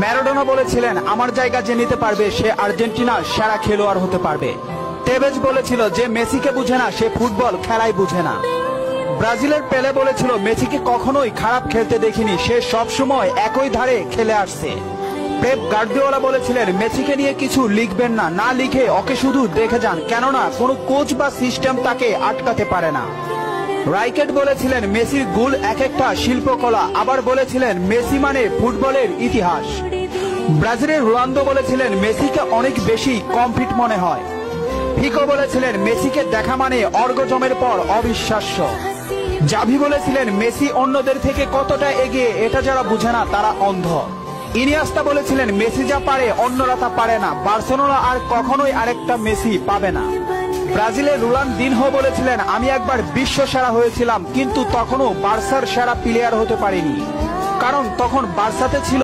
Maradona বলেছিলেন আমার জায়গা যে নিতে পারবে সে আর্জেন্টিনার সেরা খেলোয়াড় হতে পারবে। টেভেজ বলেছিল যে মেসিকে বুঝে না সে ফুটবল খেলাই বুঝে না। ব্রাজিলের পেলে বলেছিল মেসিকে কখনোই খারাপ খেলতে দেখিনি, সে সবসময় একই ধারে খেলে আসছে। পেপ গার্দিওলা বলেছিলেন মেসিকে নিয়ে কিছু লিখবেন না, না লিখে ওকে শুধু দেখে যান, কেননা কোনো কোচ বা সিস্টেম তাকে আটকাতে পারে না। রাইকেট বলেছিলেন মেসির গোল এক একটা শিল্পকলা, আবার বলেছিলেন মেসি মানে ফুটবলের ইতিহাস। ব্রাজিলের রোনালদো বলেছিলেন মেসিকে অনেক বেশি কমফিট মনে হয়। ফিকো বলেছিলেন মেসিকে দেখা মানে অর্গজমের পর অবিশ্বাস্য। জাভি বলেছিলেন মেসি অন্যদের থেকে কতটা এগিয়ে এটা যারা বুঝে না তারা অন্ধ। ইনিয়েস্তা বলেছিলেন মেসি যা পারে অন্যরা তা পারে না, বার্সেলোনা আর কখনোই আরেকটা মেসি পাবে না। ব্রাজিলের রোনালদিনহো বলেছিলেন আমি একবার বিশ্ব সেরা হয়েছিলাম, কিন্তু তখনও বার্সার সেরা প্লেয়ার হতে পারিনি, কারণ তখন বার্সাতে ছিল